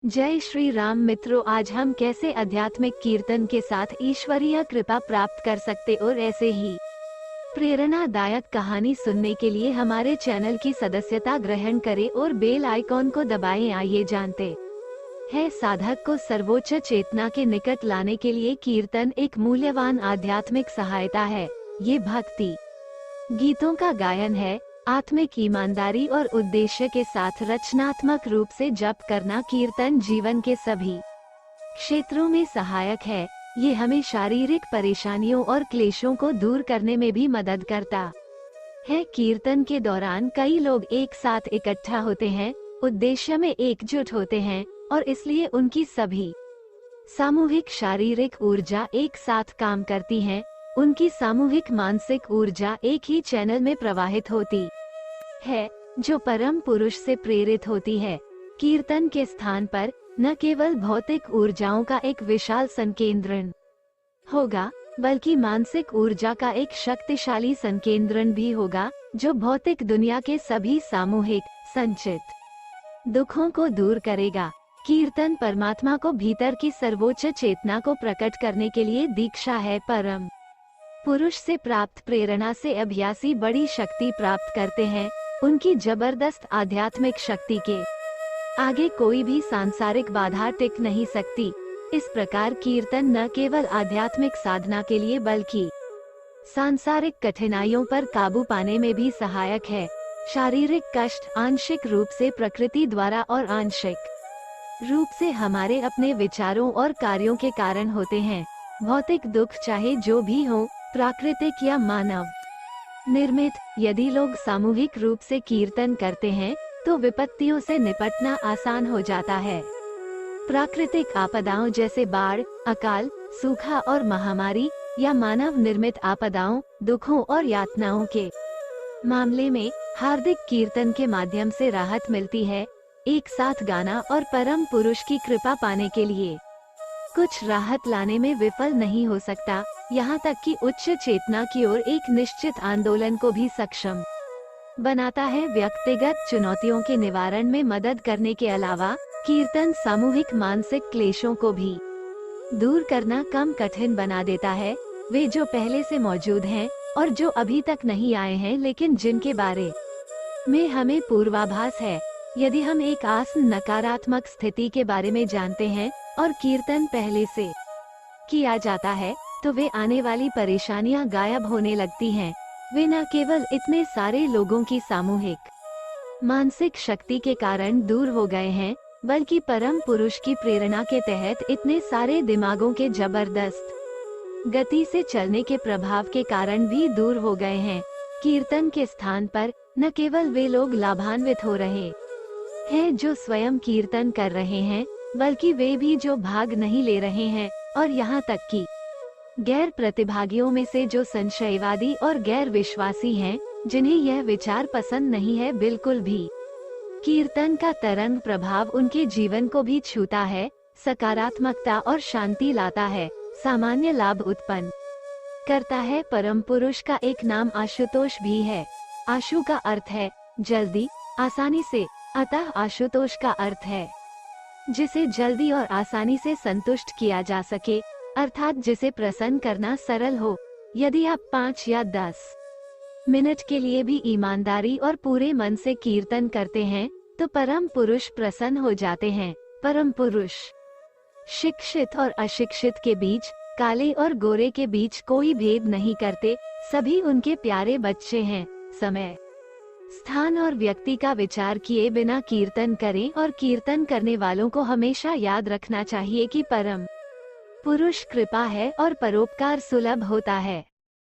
जय श्री राम मित्रों, आज हम कैसे आध्यात्मिक कीर्तन के साथ ईश्वरीय कृपा प्राप्त कर सकते और ऐसे ही प्रेरणादायक कहानी सुनने के लिए हमारे चैनल की सदस्यता ग्रहण करें और बेल आइकॉन को दबाएं। आइए जानते हैं, साधक को सर्वोच्च चेतना के निकट लाने के लिए कीर्तन एक मूल्यवान आध्यात्मिक सहायता है। ये भक्ति गीतों का गायन है, आत्मिक ईमानदारी और उद्देश्य के साथ रचनात्मक रूप से जप करना कीर्तन जीवन के सभी क्षेत्रों में सहायक है। ये हमें शारीरिक परेशानियों और क्लेशों को दूर करने में भी मदद करता है। कीर्तन के दौरान कई लोग एक साथ इकट्ठा होते हैं, उद्देश्य में एकजुट होते हैं और इसलिए उनकी सभी सामूहिक शारीरिक ऊर्जा एक साथ काम करती है। उनकी सामूहिक मानसिक ऊर्जा एक ही चैनल में प्रवाहित होती है, जो परम पुरुष से प्रेरित होती है। कीर्तन के स्थान पर न केवल भौतिक ऊर्जाओं का एक विशाल संकेंद्रण होगा, बल्कि मानसिक ऊर्जा का एक शक्तिशाली संकेंद्रण भी होगा, जो भौतिक दुनिया के सभी सामूहिक संचित दुखों को दूर करेगा। कीर्तन परमात्मा को भीतर की सर्वोच्च चेतना को प्रकट करने के लिए दीक्षा है। परम पुरुष से प्राप्त प्रेरणा से अभ्यासी बड़ी शक्ति प्राप्त करते हैं। उनकी जबरदस्त आध्यात्मिक शक्ति के आगे कोई भी सांसारिक बाधा टिक नहीं सकती। इस प्रकार कीर्तन न केवल आध्यात्मिक साधना के लिए बल्कि सांसारिक कठिनाइयों पर काबू पाने में भी सहायक है। शारीरिक कष्ट आंशिक रूप से प्रकृति द्वारा और आंशिक रूप से हमारे अपने विचारों और कार्यों के कारण होते हैं। भौतिक दुख चाहे जो भी हो, प्राकृतिक या मानव निर्मित, यदि लोग सामूहिक रूप से कीर्तन करते हैं तो विपत्तियों से निपटना आसान हो जाता है। प्राकृतिक आपदाओं जैसे बाढ़, अकाल, सूखा और महामारी या मानव निर्मित आपदाओं, दुखों और यातनाओं के मामले में हार्दिक कीर्तन के माध्यम से राहत मिलती है। एक साथ गाना और परम पुरुष की कृपा पाने के लिए कुछ राहत लाने में विफल नहीं हो सकता, यहाँ तक कि उच्च चेतना की ओर एक निश्चित आंदोलन को भी सक्षम बनाता है। व्यक्तिगत चुनौतियों के निवारण में मदद करने के अलावा कीर्तन सामूहिक मानसिक क्लेशों को भी दूर करना कम कठिन बना देता है। वे जो पहले से मौजूद हैं और जो अभी तक नहीं आए हैं, लेकिन जिनके बारे में हमें पूर्वाभास है। यदि हम एक आसन नकारात्मक स्थिति के बारे में जानते हैं और कीर्तन पहले से किया जाता है, तो वे आने वाली परेशानियां गायब होने लगती हैं। वे न केवल इतने सारे लोगों की सामूहिक मानसिक शक्ति के कारण दूर हो गए हैं, बल्कि परम पुरुष की प्रेरणा के तहत इतने सारे दिमागों के जबरदस्त गति से चलने के प्रभाव के कारण भी दूर हो गए हैं। कीर्तन के स्थान पर न केवल वे लोग लाभान्वित हो रहे हैं जो स्वयं कीर्तन कर रहे हैं, बल्कि वे भी जो भाग नहीं ले रहे हैं, और यहाँ तक कि गैर प्रतिभागियों में से जो संशयवादी और गैर विश्वासी हैं, जिन्हें यह विचार पसंद नहीं है बिल्कुल भी। कीर्तन का तरंग प्रभाव उनके जीवन को भी छूता है, सकारात्मकता और शांति लाता है, सामान्य लाभ उत्पन्न करता है। परम पुरुष का एक नाम आशुतोष भी है। आशु का अर्थ है जल्दी, आसानी से, अतः आशुतोष का अर्थ है जिसे जल्दी और आसानी से संतुष्ट किया जा सके, अर्थात जिसे प्रसन्न करना सरल हो। यदि आप 5 या 10 मिनट के लिए भी ईमानदारी और पूरे मन से कीर्तन करते हैं, तो परम पुरुष प्रसन्न हो जाते हैं। परम पुरुष शिक्षित और अशिक्षित के बीच, काले और गोरे के बीच कोई भेद नहीं करते। सभी उनके प्यारे बच्चे हैं। समय, स्थान और व्यक्ति का विचार किए बिना कीर्तन करें, और कीर्तन करने वालों को हमेशा याद रखना चाहिए कि परम पुरुष कृपा है और परोपकार सुलभ होता है।